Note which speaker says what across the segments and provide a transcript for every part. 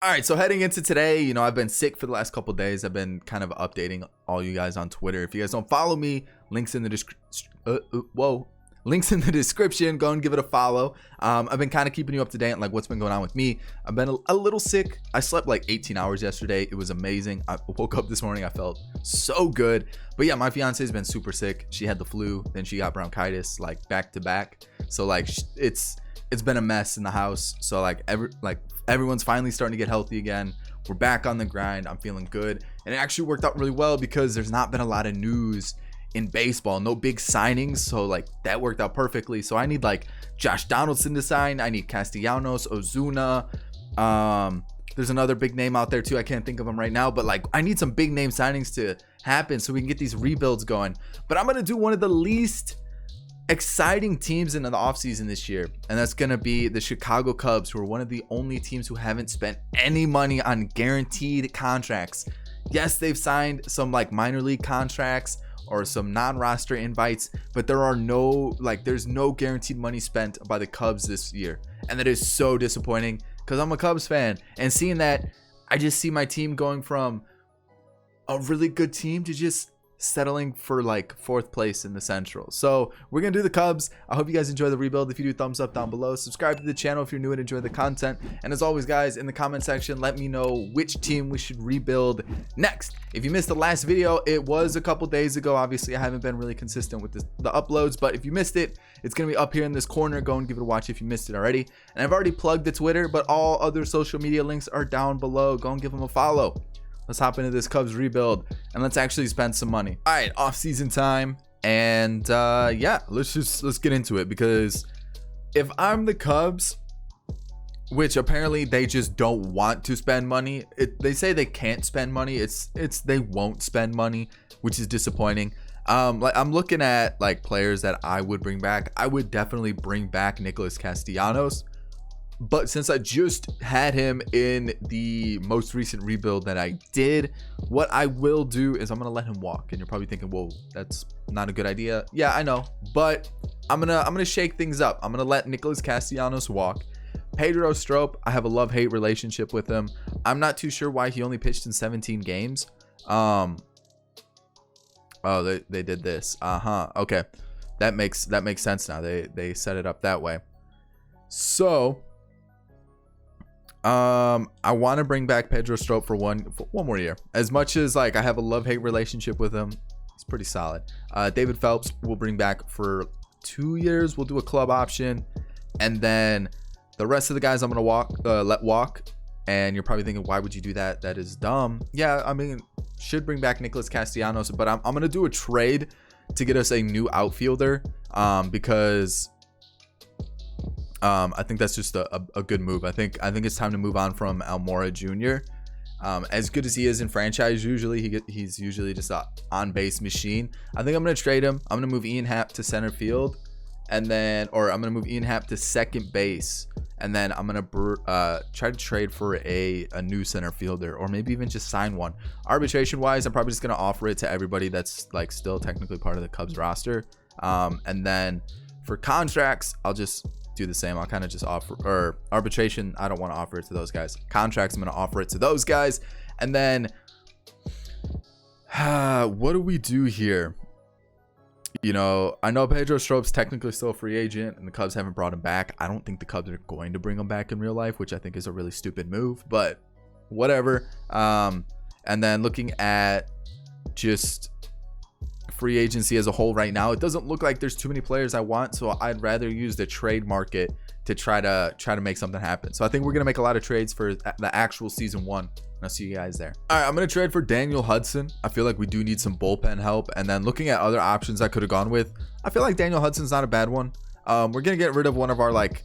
Speaker 1: All right, so heading into today, I've been sick for the last couple days. I've been kind of updating all you guys on Twitter. If you guys don't follow me, links in the description. Go and give it a follow. I've been kind of keeping you up to date on like what's been going on with me. I've been a little sick. I slept like 18 hours yesterday. It was amazing. I woke up this morning. I felt so good. But yeah, my fiance has been super sick. She had the flu, then she got bronchitis like back to back. So like it's been a mess in the house. So everyone's finally starting to get healthy again. We're back on the grind. I'm feeling good, and it actually worked out really well because there's not been a lot of news in baseball, no big signings, so like that worked out perfectly. So I need like Josh Donaldson to sign. I need Castellanos, Ozuna. There's another big name out there too. I can't think of them right now, but like I need some big name signings to happen so we can get these rebuilds going. But I'm gonna do one of the least exciting teams in the offseason this year, and that's gonna be the Chicago Cubs, who are one of the only teams who haven't spent any money on guaranteed contracts. Yes, they've signed some like minor league contracts or some non-roster invites, but there's no guaranteed money spent by the Cubs this year, and that is so disappointing because I'm a Cubs fan, and seeing that, I just see my team going from a really good team to just settling for like 4th place in the Central. So we're gonna do the Cubs. I hope you guys enjoy the rebuild. If you do, thumbs up down below. Subscribe to the channel if you're new and enjoy the content. And as always, guys, in the comment section, let me know which team we should rebuild next. If you missed the last video, it was a couple days ago. Obviously, I haven't been really consistent with the uploads, but if you missed it, it's gonna be up here in this corner. Go and give it a watch if you missed it already. And I've already plugged the Twitter, but all other social media links are down below. Go and give them a follow. Let's hop into this Cubs rebuild and let's actually spend some money. All right, off-season time, and yeah, let's get into it, because if I'm the Cubs, which apparently they just don't want to spend money, they say they can't spend money. It's they won't spend money, which is disappointing. Like I'm looking at like players that I would bring back. I would definitely bring back Nicholas Castellanos. But since I just had him in the most recent rebuild that I did, what I will do is I'm going to let him walk. And you're probably thinking, whoa, that's not a good idea. Yeah, I know. But I'm gonna shake things up. I'm going to let Nicholas Castellanos walk. Pedro Strop, I have a love-hate relationship with him. I'm not too sure why he only pitched in 17 games. Oh, they did this. Okay. That makes sense now. They set it up that way. So I want to bring back Pedro Strop for one more year. As much as like I have a love-hate relationship with him, he's pretty solid. David Phelps we'll bring back for 2 years. We'll do a club option, and then the rest of the guys I'm gonna let walk. And you're probably thinking, why would you do that? That is dumb. Yeah, I mean, should bring back Nicholas Castellanos, but I'm gonna do a trade to get us a new outfielder, because I think that's just a good move. I think it's time to move on from Almora Jr. As good as he is in franchise, he's usually just a on-base machine. I think I'm gonna trade him. I'm gonna move Ian Happ to center field, I'm gonna move Ian Happ to second base, and then I'm gonna try to trade for a new center fielder, or maybe even just sign one. Arbitration wise, I'm probably just gonna offer it to everybody that's like still technically part of the Cubs roster. And then for contracts, I'll just do the same. I'll kind of just offer, or arbitration, I don't want to offer it to those guys. Contracts, I'm going to offer it to those guys. And then what do we do here? I know Pedro Strop's technically still a free agent and the Cubs haven't brought him back. I don't think the Cubs are going to bring him back in real life, which I think is a really stupid move, but whatever. And then looking at just free agency as a whole right now, it doesn't look like there's too many players I want, so I'd rather use the trade market to try to make something happen. So I think we're gonna make a lot of trades for the actual season 1, and I'll see you guys there. All right, I'm gonna trade for Daniel Hudson. I feel like we do need some bullpen help, and then looking at other options I could have gone with, I feel like Daniel Hudson's not a bad one. We're gonna get rid of one of our like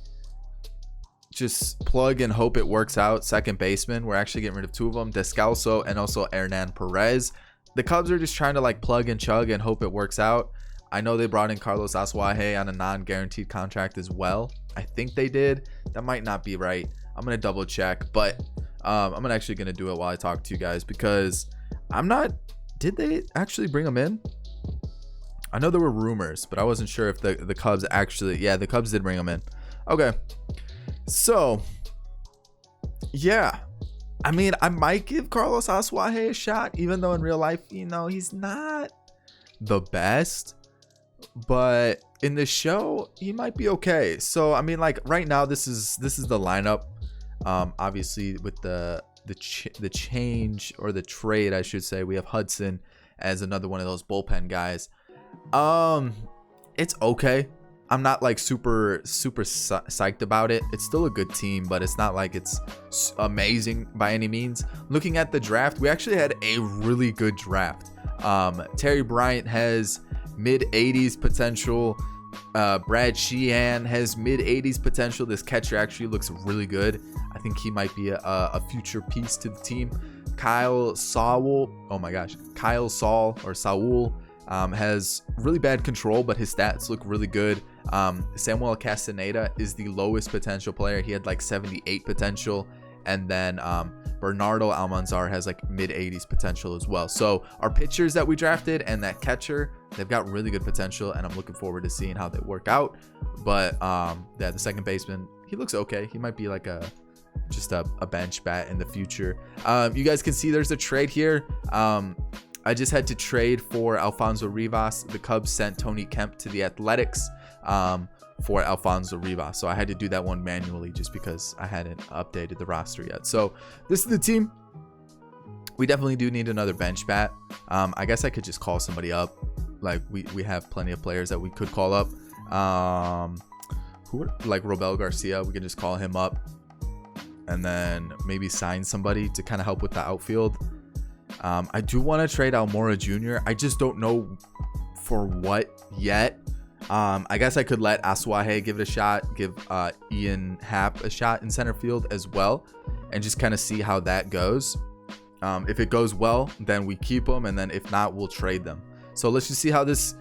Speaker 1: just plug and hope it works out second baseman. We're actually getting rid of 2 of them, Descalso and also Hernan Perez. The Cubs are just trying to like plug and chug and hope it works out. I know they brought in Carlos Asuaje on a non-guaranteed contract as well. I think they did. That might not be right. I'm going to double check, but I'm actually going to do it while I talk to you guys, because did they actually bring him in? I know there were rumors, but I wasn't sure if the Cubs actually, yeah, the Cubs did bring him in. Okay. So, yeah. I mean, I might give Carlos Asuaje a shot, even though in real life, you know, he's not the best. But in the show, he might be okay. So I mean, like right now, this is the lineup. Obviously, with the change, or the trade, I should say, we have Hudson as another one of those bullpen guys. It's okay. I'm not like super psyched about it. It's still a good team, but it's not like it's amazing by any means. Looking at the draft, we actually had a really good draft. Terry Bryant has mid 80s potential. Brad Sheehan has mid 80s potential. This catcher actually looks really good. I think he might be a future piece to the team. Kyle Saul, has really bad control, but his stats look really good. Samuel Castaneda is the lowest potential player. He had like 78 potential. And then Bernardo Almanzar has like mid 80s potential as well. So our pitchers that we drafted and that catcher, they've got really good potential, and I'm looking forward to seeing how they work out. But yeah, the second baseman, he looks okay. He might be like just a bench bat in the future. You guys can see there's a trade here. I just had to trade for Alfonso Rivas. The Cubs sent Tony Kemp to the Athletics for Alfonso Rivas. So I had to do that one manually just because I hadn't updated the roster yet. So this is the team. We definitely do need another bench bat. I guess I could just call somebody up. Like we have plenty of players that we could call up. Like Robel Garcia, we can just call him up and then maybe sign somebody to kind of help with the outfield. I do want to trade Almora Jr. I just don't know for what yet. I guess I could let Asuaje give it a shot, give Ian Happ a shot in center field as well, and just kind of see how that goes. If it goes well, then we keep them, and then if not, we'll trade them. So let's just see how this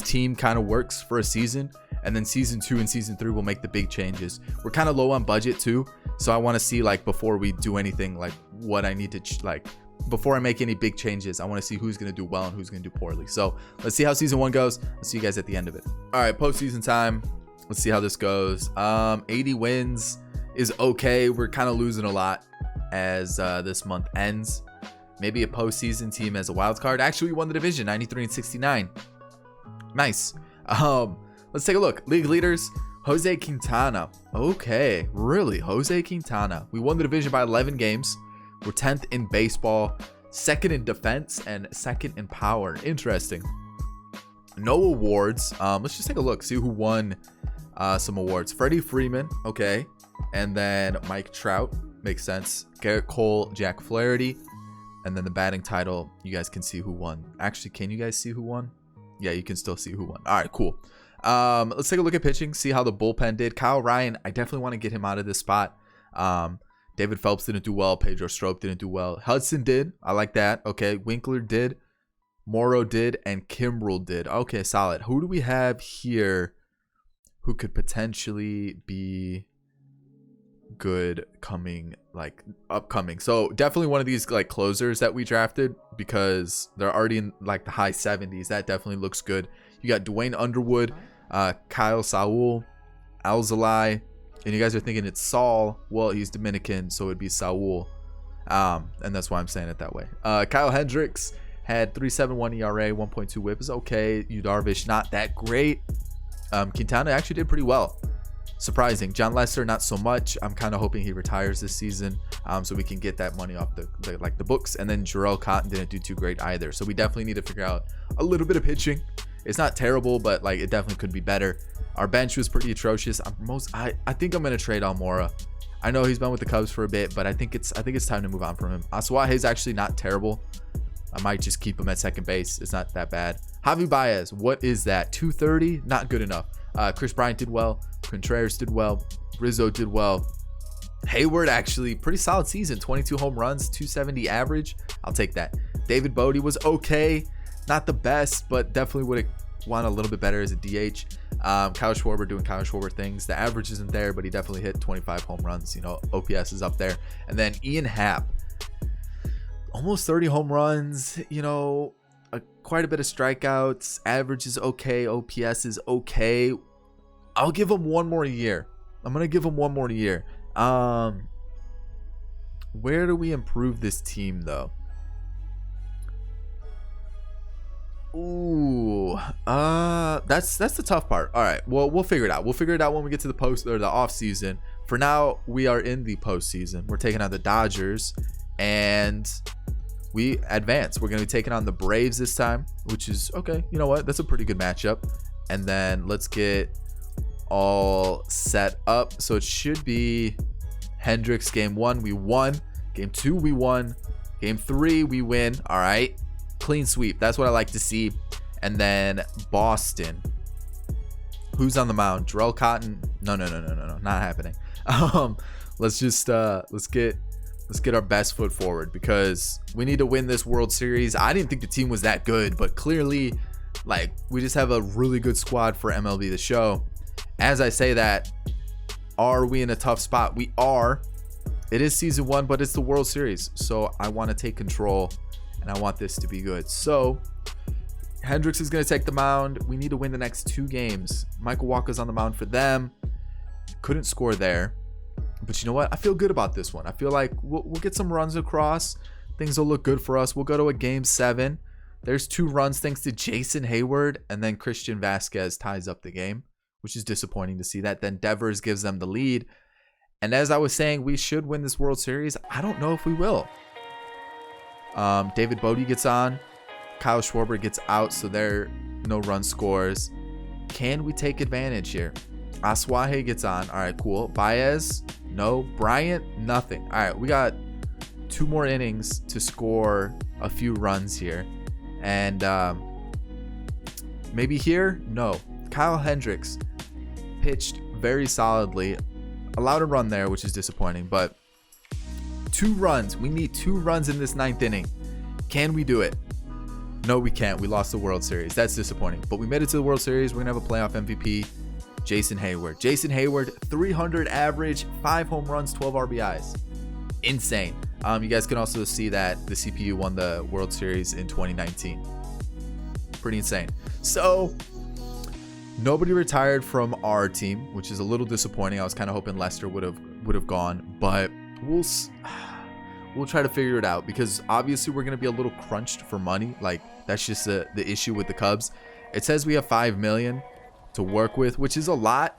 Speaker 1: team kind of works for a season, and then season 2 and season 3 we'll make the big changes. We're kind of low on budget too, so I want to see, like, before we do anything, like what I need to before I make any big changes, I want to see who's going to do well and who's going to do poorly. So let's see how season 1 goes. I'll see you guys at the end of it. All right, postseason time. Let's see how this goes. 80 wins is okay. We're kind of losing a lot as this month ends. Maybe a postseason team as a wild card. Actually, we won the division, 93 and 69. Nice. Let's take a look. League leaders, Jose Quintana. Okay, really, Jose Quintana. We won the division by 11 games. We're 10th in baseball, 2nd in defense, and 2nd in power. Interesting. No awards. Let's just take a look, see who won some awards. Freddie Freeman, okay. And then Mike Trout, makes sense. Garrett Cole, Jack Flaherty. And then the batting title, you guys can see who won. Actually, can you guys see who won? Yeah, you can still see who won. All right, cool. Let's take a look at pitching, see how the bullpen did. Kyle Ryan, I definitely want to get him out of this spot. David Phelps didn't do well. Pedro Strop didn't do well. Hudson did. I like that. Okay. Winkler did. Morrow did. And Kimbrel did. Okay, solid. Who do we have here who could potentially be good upcoming? So definitely one of these like closers that we drafted, because they're already in like the high 70s. That definitely looks good. You got Dwayne Underwood, Kyle Saul, Alzolay. And you guys are thinking it's Saul. Well, he's Dominican, so it'd be Saul. And that's why I'm saying it that way. Kyle Hendricks had 3.71 ERA, 1.2 WHIP is okay. Yu Darvish, not that great. Quintana actually did pretty well. Surprising. John Lester, not so much. I'm kind of hoping he retires this season, so we can get that money off the books. And then Jarrell Cotton didn't do too great either. So we definitely need to figure out a little bit of pitching. It's not terrible, but like it definitely could be better. Our bench was pretty atrocious. I think I'm gonna trade Almora. I know he's been with the Cubs for a bit, but I think it's time to move on from him. Asuaje is actually not terrible. I might just keep him at second base. It's not that bad. Javi Baez, what is that? 230? Not good enough. Chris Bryant did well. Contreras did well. Rizzo did well. Hayward, actually pretty solid season. 22 home runs, 270 average. I'll take that. David Bodie was okay. Not the best, but definitely would have won a little bit better as a DH. Kyle Schwarber doing Kyle Schwarber things. The average isn't there, but he definitely hit 25 home runs. You know, OPS is up there. And then Ian Happ, almost 30 home runs. You know, quite a bit of strikeouts. Average is okay. OPS is okay. I'll give him one more year. I'm gonna give him one more year. Where do we improve this team though? Ooh, that's the tough part. All right, well, we'll figure it out. We'll figure it out when we get to the post or the off season. For now, we are in the postseason. We're taking on the Dodgers, and we advance. We're gonna be taking on the Braves this time, which is okay. You know what? That's a pretty good matchup. And then let's get all set up. So it should be Hendricks. Game 1, we won. Game 2, we won. Game 3, we win. All right. Clean sweep. That's what I like to see. And then Boston. Who's on the mound? Jarrell Cotton? No. Not happening. Let's just let's get our best foot forward because we need to win this World Series. I didn't think the team was that good, but clearly, like, we just have a really good squad for MLB The Show. As I say that, are we in a tough spot? We are. It is season 1, but it's the World Series, so I want to take control. And I want this to be good. So Hendricks is going to take the mound. We need to win the next 2 games. Michael Wacha's on the mound for them. Couldn't score there. But you know what? I feel good about this one. I feel like we'll get some runs across. Things will look good for us. We'll go to a game 7. There's 2 runs thanks to Jason Heyward. And then Christian Vasquez ties up the game, which is disappointing to see that. Then Devers gives them the lead. And as I was saying, we should win this World Series. I don't know if we will. David Bodie gets on. Kyle Schwarber gets out, so there no run scores. Can we take advantage here? Asuaje gets on. All right, cool. Baez, no. Bryant, nothing. All right, we got 2 more innings to score a few runs here. And maybe here? No. Kyle Hendricks pitched very solidly. Allowed a run there, which is disappointing, but 2 runs. We need 2 runs in this 9th inning. Can we do it? No, we can't. We lost the World Series. That's disappointing. But we made it to the World Series. We're going to have a playoff MVP, Jason Heyward. Jason Heyward, 300 average, 5 home runs, 12 RBIs. Insane. You guys can also see that the CPU won the World Series in 2019. Pretty insane. So nobody retired from our team, which is a little disappointing. I was kind of hoping Lester would have gone, but we'll try to figure it out because obviously we're going to be a little crunched for money. Like, that's just the issue with the Cubs. It says we have $5 million to work with, which is a lot,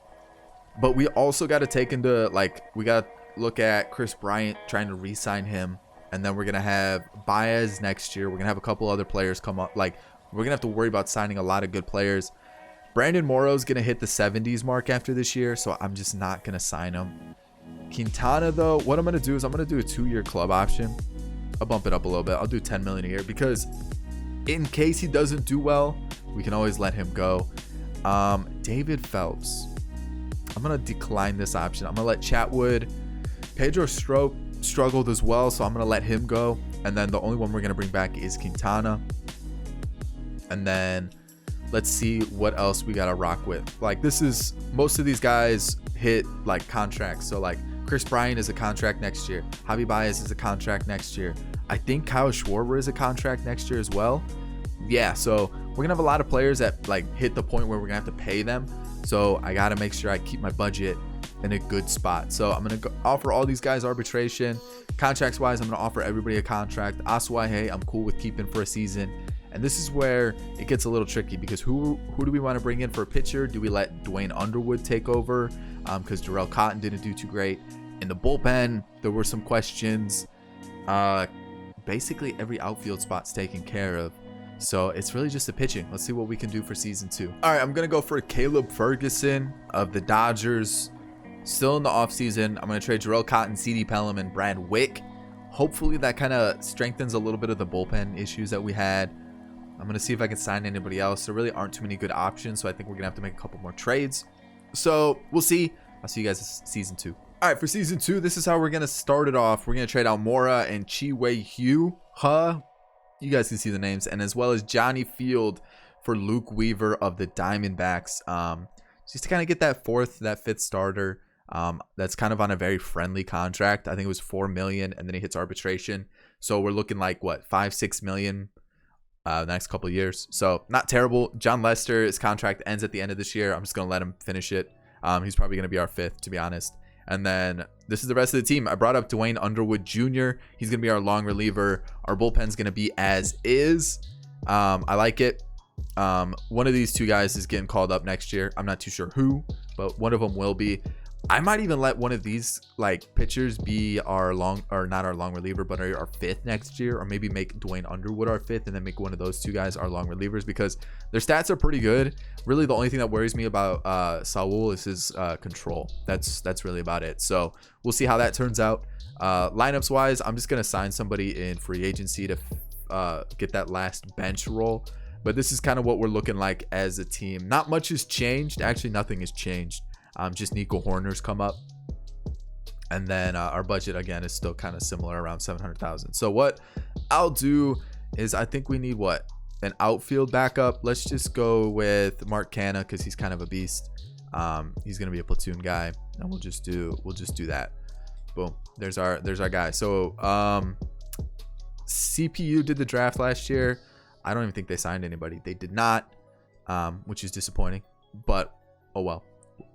Speaker 1: but we also got to take into, like, we got to look at Chris Bryant, trying to re-sign him, and then we're going to have Baez next year. We're going to have a couple other players come up. Like, we're going to have to worry about signing a lot of good players. Brandon Morrow's going to hit the 70s mark after this year, so I'm just not going to sign him. Quintana, though, what I'm going to do is I'm going to do a 2-year club option. I'll bump it up a little bit. I'll do $10 million a year because in case he doesn't do well, we can always let him go. David Phelps, I'm going to decline this option. I'm going to let Chatwood. Pedro Strop struggled as well, so I'm going to let him go. And then the only one we're going to bring back is Quintana. And then let's see what else we got to rock with. Like, this is, most of these guys hit like contracts. So like Chris Bryant is a contract next year. Javi Baez is a contract next year. I think Kyle Schwarber is a contract next year as well. Yeah, so we're gonna have a lot of players that like hit the point where we're gonna have to pay them. So I gotta make sure I keep my budget in a good spot. So I'm gonna offer all these guys arbitration. Contracts wise, I'm gonna offer everybody a contract. Asuaje, I'm cool with keeping for a season. And this is where it gets a little tricky because who do we want to bring in for a pitcher? Do we let Dwayne Underwood take over? Because Jarrell Cotton didn't do too great. In the bullpen, there were some questions. Basically, every outfield spot's taken care of. So it's really just the pitching. Let's see what we can do for season 2. All right, I'm going to go for Caleb Ferguson of the Dodgers. Still in the offseason. I'm going to trade Jarrell Cotton, CD Pelham, and Brad Wick. Hopefully that kind of strengthens a little bit of the bullpen issues that we had. I'm going to see if I can sign anybody else. There really aren't too many good options, so I think we're going to have to make a couple more trades. So we'll see. I'll see you guys in season 2. All right, for season 2, this is how we're going to start it off. We're going to trade out Mora and Chi-Wei-Hugh. You guys can see the names. And as well as Johnny Field for Luke Weaver of the Diamondbacks. Just to kind of get that 5th starter. That's kind of on a very friendly contract. I think it was $4 million, and then he hits arbitration. So we're looking like, what, $5-6 million the next couple of years. So not terrible. John Lester, his contract ends at the end of this year. I'm just going to let him finish it. He's probably going to be our 5th, to be honest. And then this is the rest of the team. I brought up Dwayne Underwood Jr. He's going to be our long reliever. Our bullpen's going to be as is. I like it. One of these two guys is getting called up next year. I'm not too sure who, but one of them will be. I might even let one of these like pitchers be our long, or not our long reliever, but our fifth next year, or maybe make Dwayne Underwood our fifth and then make one of those two guys our long relievers, because their stats are pretty good. Really, the only thing that worries me about Saul is his control. That's really about it. So we'll see how that turns out. Lineups wise, I'm just gonna sign somebody in free agency to get that last bench role. But this is kind of what we're looking like as a team. Not much has changed. Actually, nothing has changed. Just Nico Hoerner's come up, and then our budget again is still kind of similar, around 700,000. So what I'll do is, I think we need what, an outfield backup. Let's just go with Mark Canha, because he's kind of a beast. He's gonna be a platoon guy, and we'll just do that. Boom. There's our guy. So CPU did the draft last year. I don't even think they signed anybody. They did not, which is disappointing, but oh well.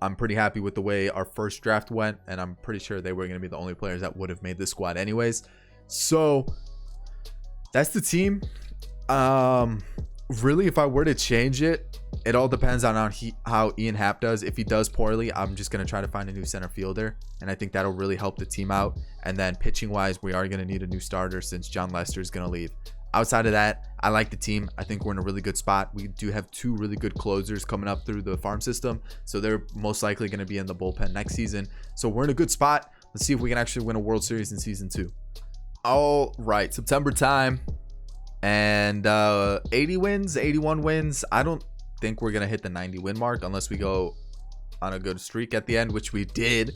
Speaker 1: I'm pretty happy with the way our first draft went, and I'm pretty sure they were going to be the only players that would have made this squad anyways. So that's the team. Really, if I were to change it, it all depends on how Ian Happ does. If he does poorly, I'm just going to try to find a new center fielder, and I think that'll really help the team out. And then pitching wise, we are going to need a new starter since John Lester is going to leave. Outside of that, I like the team. I think we're in a really good spot. We do have two really good closers coming up through the farm system, so they're most likely going to be in the bullpen next season. So we're in a good spot. Let's see if we can actually win a World Series in season 2. All right, September time, and 80 wins, 81 wins. I don't think we're going to hit the 90 win mark unless we go on a good streak at the end, which we did.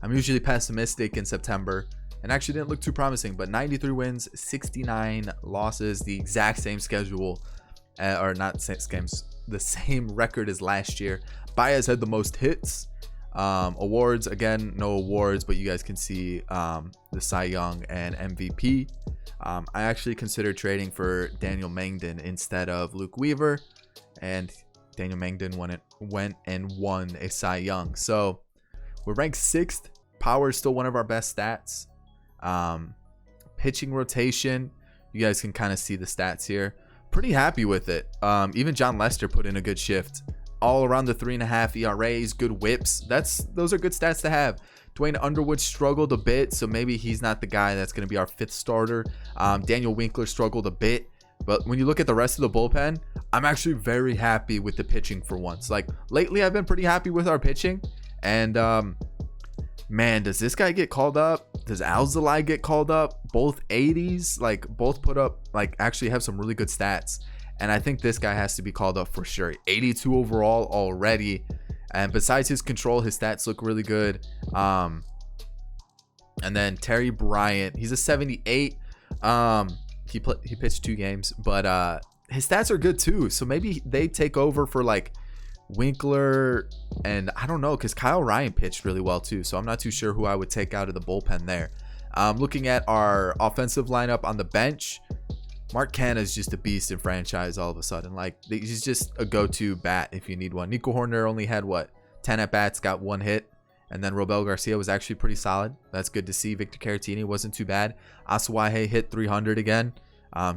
Speaker 1: I'm usually pessimistic in September, and actually didn't look too promising, but 93 wins, 69 losses, the exact same schedule, or not schemes, the same record as last year. Baez had the most hits. Awards, again, no awards, but you guys can see the Cy Young and MVP. I actually considered trading for Daniel Mangden instead of Luke Weaver, and Daniel Mangden went and won a Cy Young. So we're ranked 6th. Power is still one of our best stats. Pitching rotation, you guys can kind of see the stats here. Pretty happy with it. Even John Lester put in a good shift. All around the 3.5 ERAs, good whips. Those are good stats to have. Dwayne Underwood struggled a bit, so maybe he's not the guy that's going to be our 5th starter. Daniel Winkler struggled a bit, but when you look at the rest of the bullpen, I'm actually very happy with the pitching for once. Like lately, I've been pretty happy with our pitching, and man, does this guy get called up? Does Alzolay get called up? Both 80s, like both put up, like actually have some really good stats. And I think this guy has to be called up for sure. 82 overall already. And besides his control, his stats look really good. And then Terry Bryant, he's a 78. He pitched 2 games, but his stats are good too. So maybe they take over for like Winkler, and I don't know, because Kyle Ryan pitched really well too, so I'm not too sure who I would take out of the bullpen there. Looking at our offensive lineup on the bench, Mark Canha is just a beast in franchise all of a sudden. Like, he's just a go-to bat if you need one. Nico Hoerner only had 10 at bats, got 1 hit, and then Robel Garcia was actually pretty solid. That's good to see. Victor Caratini wasn't too bad. Asuaje hit 300 again,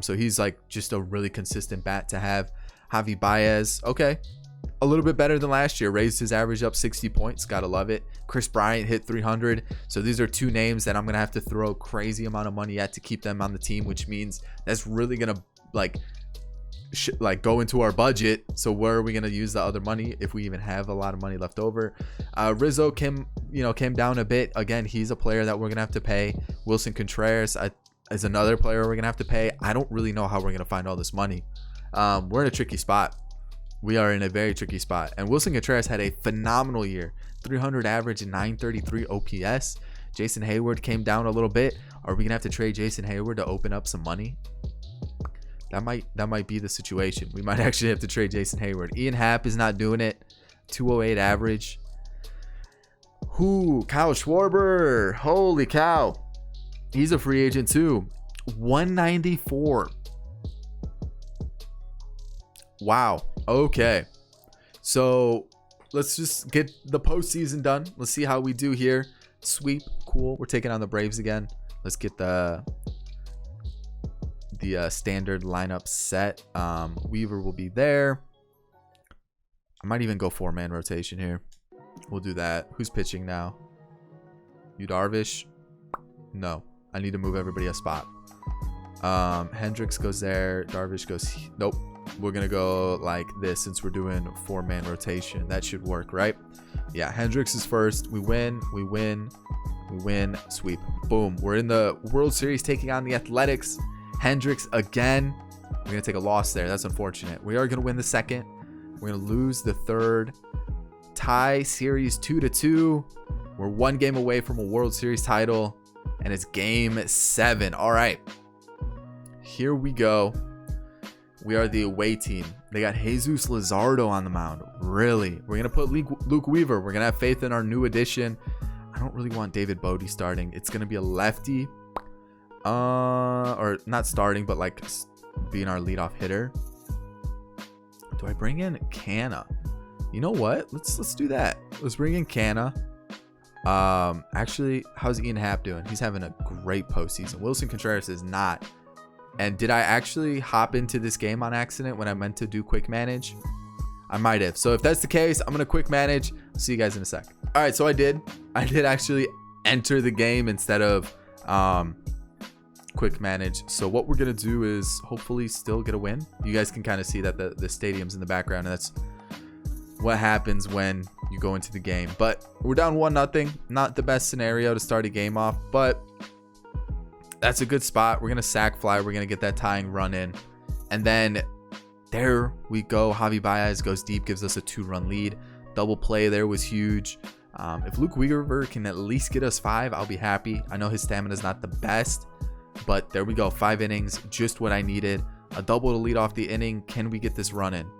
Speaker 1: so he's like just a really consistent bat to have. Javi Baez, okay, a little bit better than last year, raised his average up 60 points. Gotta love it. Chris Bryant hit 300. So these are 2 names that I'm gonna have to throw crazy amount of money at to keep them on the team, which means that's really gonna like go into our budget. So where are we gonna use the other money if we even have a lot of money left over? Rizzo came down a bit. Again, he's a player that we're gonna have to pay. Wilson Contreras is another player we're gonna have to pay. I don't really know how we're gonna find all this money. We're in a tricky spot. We are in a very tricky spot. And Wilson Contreras had a phenomenal year. 300 average and 933 OPS. Jason Heyward came down a little bit. Are we going to have to trade Jason Heyward to open up some money? That might be the situation. We might actually have to trade Jason Heyward. Ian Happ is not doing it. 208 average. Kyle Schwarber. Holy cow. He's a free agent too. 194. Wow. Okay. So let's just get the postseason done. Let's see how we do here. sweep. Cool. We're taking on the Braves again. Let's get the standard lineup set. Weaver will be there. I might even go 4-man rotation here. We'll do that. Who's pitching now? You Darvish? No. I need to move everybody a spot. Hendricks goes there. Darvish goes... Nope. We're going to go like this since we're doing 4-man rotation. That should work, right? Yeah, Hendricks is first. We win. We win. We win. Sweep. Boom. We're in the World Series taking on the Athletics. Hendricks again. We're going to take a loss there. That's unfortunate. We are going to win the second. We're going to lose the third. Tie series 2-2. We're 1 game away from a World Series title. And it's game 7. All right. Here we go. We are the away team. They got Jesus Luzardo on the mound. Really? We're going to put Luke Weaver. We're going to have faith in our new addition. I don't really want David Bodie starting. It's going to be a lefty. Or not starting, but like being our leadoff hitter. Do I bring in CANHA? You know what? Let's do that. Let's bring in CANHA. Actually, how's Ian Happ doing? He's having a great postseason. Wilson Contreras is not. And did I actually hop into this game on accident when I meant to do quick manage? I might have. So if that's the case, I'm gonna quick manage. I'll see you guys in a sec. All right, so I did actually enter the game instead of quick manage. So what we're gonna do is hopefully still get a win. You guys can kind of see that the stadium's in the background, and that's what happens when you go into the game. But we're down 1-0. Not the best scenario to start a game off, but that's a good spot. We're gonna sack fly. We're gonna get that tying run in, and then there we go. Javi Baez goes deep, gives us a 2-run lead. Double play there was huge. If Luke Weaver can at least get us 5, I'll be happy. I know his stamina is not the best, but there we go. 5 innings, just what I needed. A double to lead off the inning. Can we get this run in?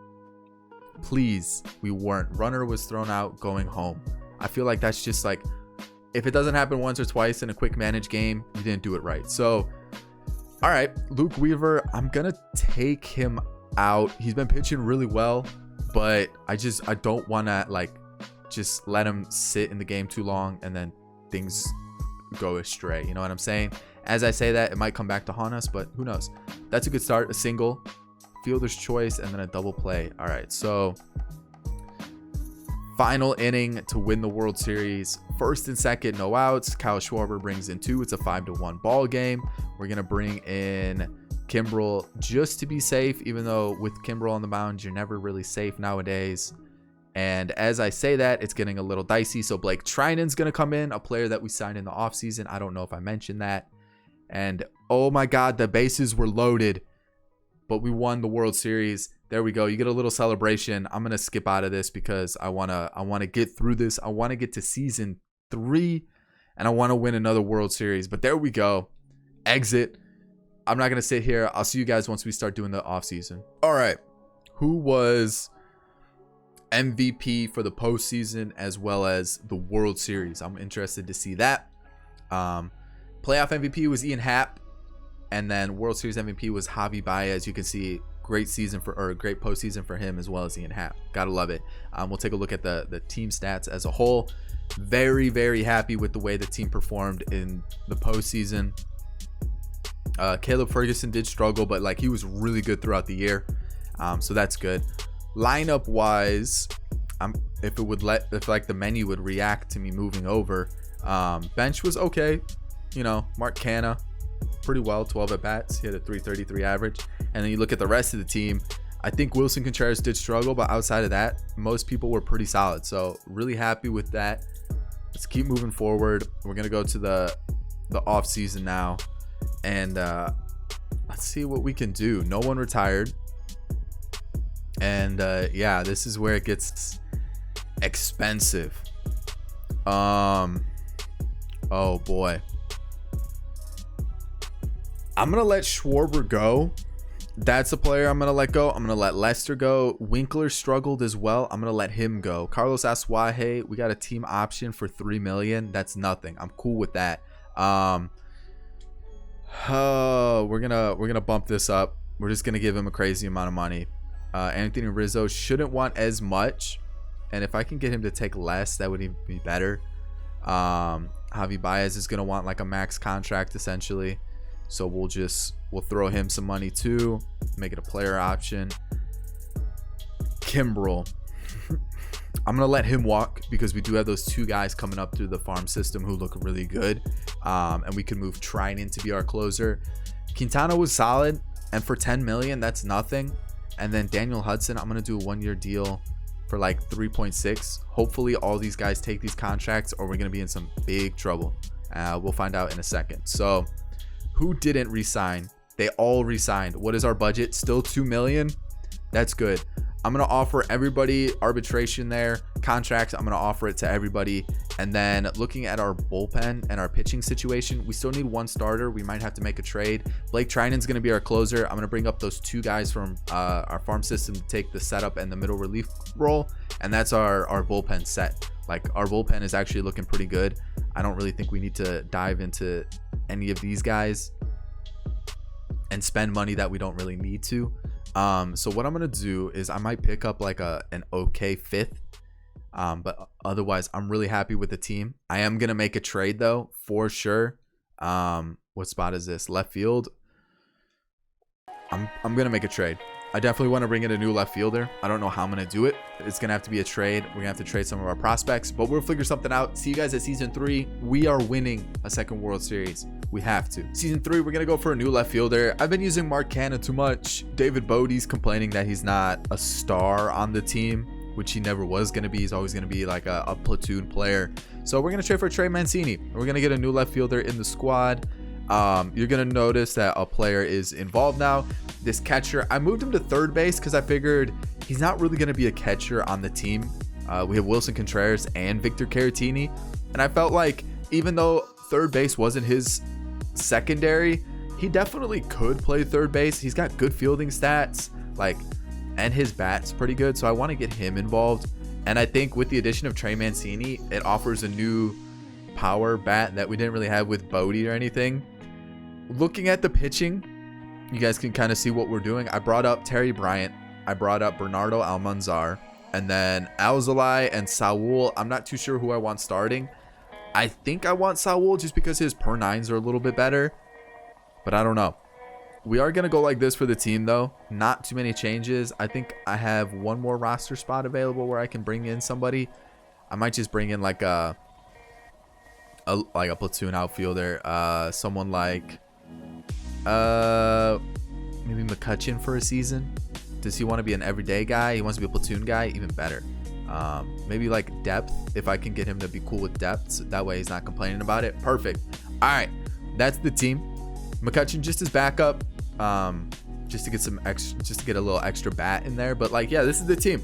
Speaker 1: Please. We weren't. Runner was thrown out, going home. I feel like that's just like, if it doesn't happen once or twice in a quick manage game, you didn't do it right. So, all right, Luke Weaver, I'm gonna take him out. He's been pitching really well, but I don't want to like just let him sit in the game too long and then things go astray. You know what I'm saying? As I say that, it might come back to haunt us, but who knows? That's a good start. A single, fielder's choice, and then a double play. All right, so final inning to win the World Series. First and second, no outs. Kyle Schwarber brings in 2. It's a 5-1 ball game. We're gonna bring in Kimbrel just to be safe, even though with Kimbrel on the mound, you're never really safe nowadays. And as I say that, it's getting a little dicey. So Blake Trinan's gonna come in, a player that we signed in the offseason. I don't know if I mentioned that. And oh my God, the bases were loaded, but we won the World Series. There we go. You get a little celebration. I'm gonna skip out of this because I wanna get through this. I wanna get to season 3, and I wanna win another World Series. But there we go. Exit. I'm not gonna sit here. I'll see you guys once we start doing the off season. All right. Who was MVP for the postseason as well as the World Series? I'm interested to see that. Playoff MVP was Ian Happ, and then World Series MVP was Javi Baez. You can see great postseason for him as well as Ian Happ. Gotta love it. We'll take a look at the team stats as a whole. Very, very happy with the way the team performed in the postseason. Caleb Ferguson did struggle, but like he was really good throughout the year, so that's good. Lineup wise, if like the menu would react to me moving over, bench was okay. You know, Mark Canha pretty well, 12 at bats. He had a 333 average. And then you look at the rest of the team, I think Wilson Contreras did struggle, but outside of that, most people were pretty solid. So really happy with that. Let's keep moving forward. We're gonna go to the off season now, and let's see what we can do. No one retired, and yeah, this is where it gets expensive. Oh boy, I'm gonna let Schwarber go. That's a player I'm gonna let go. I'm gonna let Lester go. Winkler struggled as well. I'm gonna let him go. Carlos Asuaje, we got a team option for $3 million. That's nothing. I'm cool with that. We're gonna bump this up. We're just gonna give him a crazy amount of money. Anthony Rizzo shouldn't want as much, and if I can get him to take less, that would even be better. Javi Baez is going to want like a max contract essentially. So we'll throw him some money too. Make it a player option. Kimbrel. I'm going to let him walk because we do have those 2 guys coming up through the farm system who look really good. And we can move Trinan to be our closer. Quintana was solid. And for 10 million, that's nothing. And then Daniel Hudson, I'm going to do a 1-year deal for like 3.6. Hopefully all these guys take these contracts or we're going to be in some big trouble. We'll find out in a second. So who didn't resign? They all resigned. What is our budget? Still 2 million. That's good. I'm going to offer everybody arbitration there. Contracts, I'm going to offer it to everybody. And then looking at our bullpen and our pitching situation, we still need 1 starter. We might have to make a trade. Blake Trinan's going to be our closer. I'm going to bring up those 2 guys from our farm system to take the setup and the middle relief role. And that's our bullpen set. Like, our bullpen is actually looking pretty good. I don't really think we need to dive into any of these guys and spend money that we don't really need to. So what I'm gonna do is I might pick up like an okay 5th, but otherwise I'm really happy with the team. I am gonna make a trade though, for sure. What spot is this? Left field. I'm gonna make a trade. I definitely want to bring in a new left fielder. I don't know how I'm gonna do it. It's gonna have to be a trade. We're gonna have to trade some of our prospects, but we'll figure something out. See you guys at season 3. We are winning a 2nd World Series. We have to. Season 3, we're gonna go for a new left fielder. I've been using Mark Canha too much. David Bodie's complaining that he's not a star on the team, which he never was gonna be. He's always gonna be like a platoon player. So we're gonna trade for Trey Mancini. We're gonna get a new left fielder in the squad. You're gonna notice that a player is involved now. This catcher, I moved him to 3rd base because I figured he's not really gonna be a catcher on the team. We have Wilson Contreras and Victor Caratini, and I felt like even though 3rd base wasn't his secondary, he definitely could play 3rd base. He's got good fielding stats, like, and his bat's pretty good, so I want to get him involved. And I think with the addition of Trey Mancini, it offers a new power bat that we didn't really have with Bodie or anything. Looking at the pitching, you guys can kind of see what we're doing. I brought up Terry Bryant, I brought up Bernardo Almanzar, and then Alzolay and Saul. I'm not too sure who I want starting. I think I want Saul just because his per 9s are a little bit better, but I don't know. We are going to go like this for the team though. Not too many changes. I think I have 1 more roster spot available where I can bring in somebody. I might just bring in like a platoon outfielder, someone like maybe McCutchen for a season. Does he want to be an everyday guy? He wants to be a platoon guy? Even better. Maybe like depth, if I can get him to be cool with depth, so that way he's not complaining about it. Perfect. All right, that's the team. McCutchen just as backup, just to get some extra, just to get a little extra bat in there. But like, yeah, this is the team.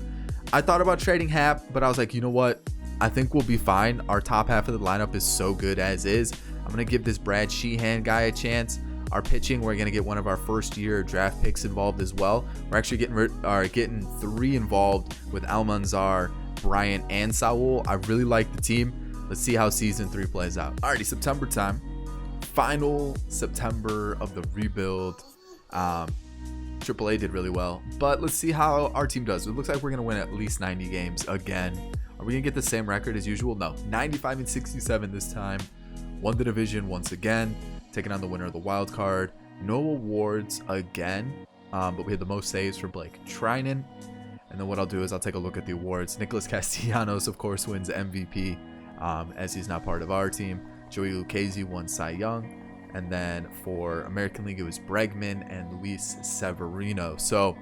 Speaker 1: I thought about trading Hap, but I was like, you know what, I think we'll be fine. Our top half of the lineup is so good as is. I'm gonna give this Brad Sheehan guy a chance. Our pitching, we're gonna get one of our 1st-year draft picks involved as well. We're actually getting 3 involved with Almanzar, Bryant, and Saul. I really like the team. Let's see how season 3 plays out. Alrighty, September time. Final September of the rebuild. AAA did really well, but let's see how our team does. It looks like we're gonna win at least 90 games again. Are we gonna get the same record as usual? No, 95-67 this time. Won the division once again, taking on the winner of the wild card. No awards again, but we had the most saves for Blake Trinan. And then what I'll do is I'll take a look at the awards. Nicholas Castellanos, of course, wins MVP, as he's not part of our team. Joey Lucchesi won Cy Young. And then for American League, it was Bregman and Luis Severino. So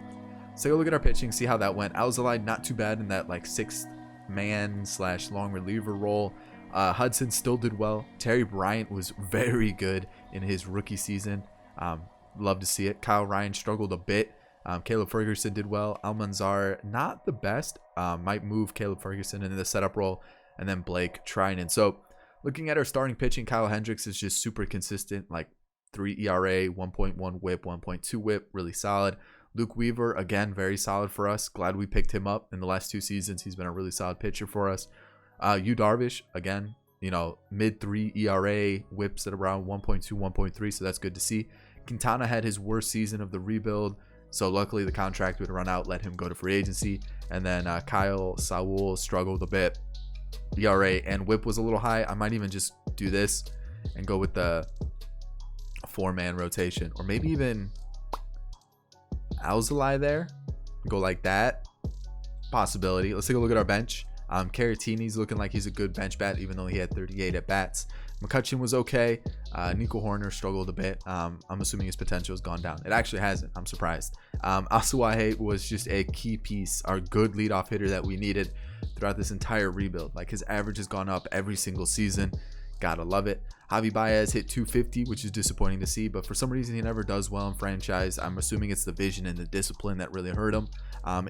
Speaker 1: let's take a look at our pitching, see how that went. Alzolay, not too bad in that like 6th man / long reliever role. Hudson still did well. Terry Bryant was very good in his rookie season. Love to see it. Kyle Ryan struggled a bit. Caleb Ferguson did well. Almanzar, not the best. Might move Caleb Ferguson into the setup role. And then Blake Trinan. So looking at our starting pitching, Kyle Hendricks is just super consistent. Like 3 ERA, 1.1 whip, 1.2 whip. Really solid. Luke Weaver, again, very solid for us. Glad we picked him up in the last 2 seasons. He's been a really solid pitcher for us. Yu Darvish, again, you know, mid 3 ERA, whips at around 1.2, 1.3, so that's good to see. Quintana had his worst season of the rebuild, so luckily the contract would run out, let him go to free agency. And then Kyle Saul struggled a bit. ERA and whip was a little high. I might even just do this and go with the 4-man rotation, or maybe even Alzolay there. Go like that. Possibility. Let's take a look at our bench. Caratini's looking like he's a good bench bat, even though he had 38 at bats. McCutchen was okay. Nico Hoerner struggled a bit. I'm assuming his potential has gone down. It actually hasn't. I'm surprised. Asuaje was just a key piece, our good leadoff hitter that we needed throughout this entire rebuild. Like, his average has gone up every single season. Gotta love it. Javi Baez hit 250, which is disappointing to see, but for some reason he never does well in franchise. I'm assuming it's the vision and the discipline that really hurt him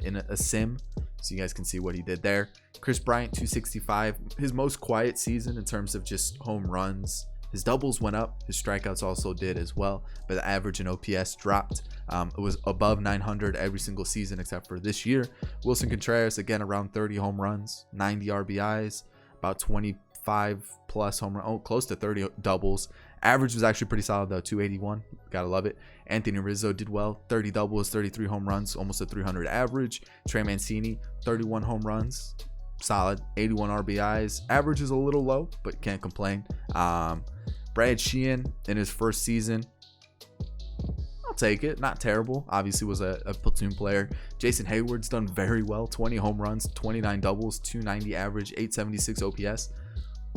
Speaker 1: in a sim, so you guys can see what he did there. Chris Bryant, 265, his most quiet season in terms of just home runs. His doubles went up, his strikeouts also did as well, but the average in OPS dropped. It was above 900 every single season except for this year. Wilson Contreras, again, around 30 home runs, 90 RBIs, about 25 plus home run, close to 30 doubles. Average was actually pretty solid though, 281. Gotta love it. Anthony Rizzo did well, 30 doubles, 33 home runs, almost a 300 average. Trey Mancini, 31 home runs, solid, 81 RBIs. Average is a little low, but can't complain. Brad Sheehan in his first season, I'll take it. Not terrible. Obviously was a platoon player. Jason Hayward's done very well, 20 home runs, 29 doubles, 290 average, 876 OPS.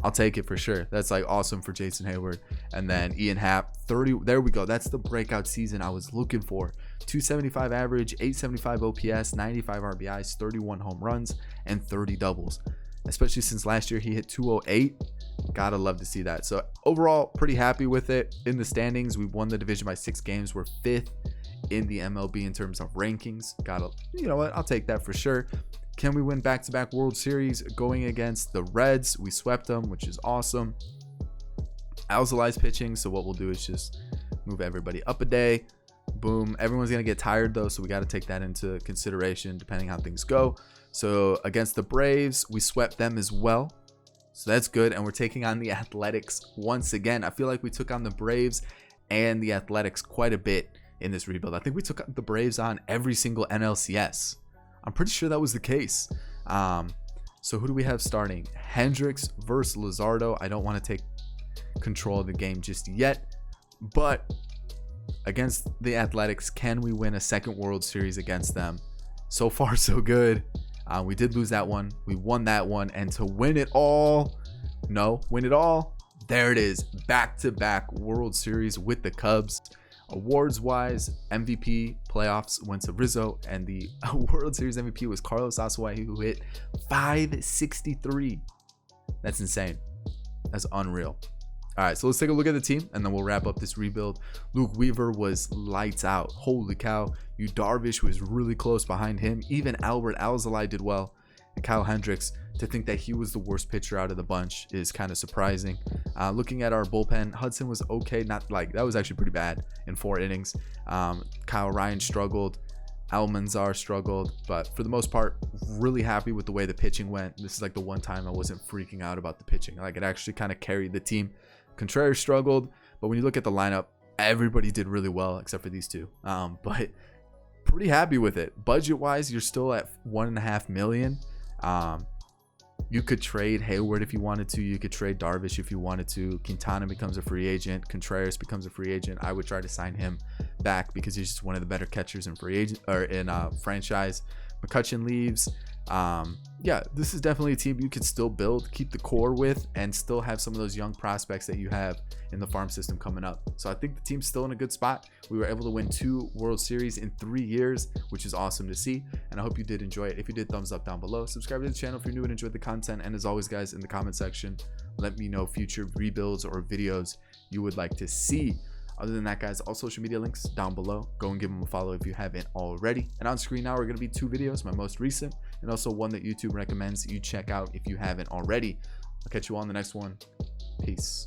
Speaker 1: I'll take it for sure. That's like awesome for Jason Hayward. And then Ian Happ, 30. There we go. That's the breakout season I was looking for. 275 average, 875 OPS, 95 RBIs, 31 home runs, and 30 doubles. Especially since last year he hit 208. Gotta love to see that. So overall, pretty happy with it. In the standings, we won the division by 6 games. We're 5th in the MLB in terms of rankings. Gotta, you know what? I'll take that for sure. Can we win back-to-back World Series going against the Reds? We swept them, which is awesome. Alzolay's pitching, so what we'll do is just move everybody up a day. Boom. Everyone's going to get tired, though, so we got to take that into consideration depending how things go. So against the Braves, we swept them as well. So that's good, and we're taking on the Athletics once again. I feel like we took on the Braves and the Athletics quite a bit in this rebuild. I think we took the Braves on every single NLCS. I'm pretty sure that was the case. So who do we have starting? Hendricks versus Luzardo. I don't want to take control of the game just yet, but against the Athletics, can we win a second World Series against them? So far, so good. We did lose that one. We won that one. And to win it all, win it all. There it is. Back-to-back World Series with the Cubs. Awards-wise, MVP playoffs went to Rizzo, and the World Series MVP was Carlos Asuaje, who hit 563. That's insane. That's unreal. All right, so let's take a look at the team, and then we'll wrap up this rebuild. Luke Weaver was lights out. Holy cow. Yu Darvish was really close behind him. Even Albert Alzolay did well. And Kyle Hendricks, to think that he was the worst pitcher out of the bunch is kind of surprising. Looking at our bullpen, Hudson was okay. Not like that was actually pretty bad in 4 innings. Kyle Ryan struggled. Almanzar struggled, but for the most part, really happy with the way the pitching went. This is like the one time I wasn't freaking out about the pitching. Like, it actually kind of carried the team. Contreras struggled, but when you look at the lineup, everybody did really well except for these two. But pretty happy with it. Budget wise, you're still at $1.5 million. You could trade Heyward if you wanted to. You could trade Darvish if you wanted to. Quintana becomes a free agent. Contreras becomes a free agent. I would try to sign him back because he's just one of the better catchers in free agent or in franchise. McCutchen leaves. Yeah, this is definitely a team you could still build, keep the core with, and still have some of those young prospects that you have in the farm system coming up. So I think the team's still in a good spot. We were able to win 2 World Series in 3 years, which is awesome to see. And I hope you did enjoy it. If you did, thumbs up down below. Subscribe to the channel if you're new and enjoyed the content. And as always, guys, in the comment section, let me know future rebuilds or videos you would like to see. Other than that, guys, all social media links down below. Go and give them a follow if you haven't already. And on screen now are going to be 2 videos, my most recent, and also one that YouTube recommends you check out if you haven't already. I'll catch you all in the next one. Peace.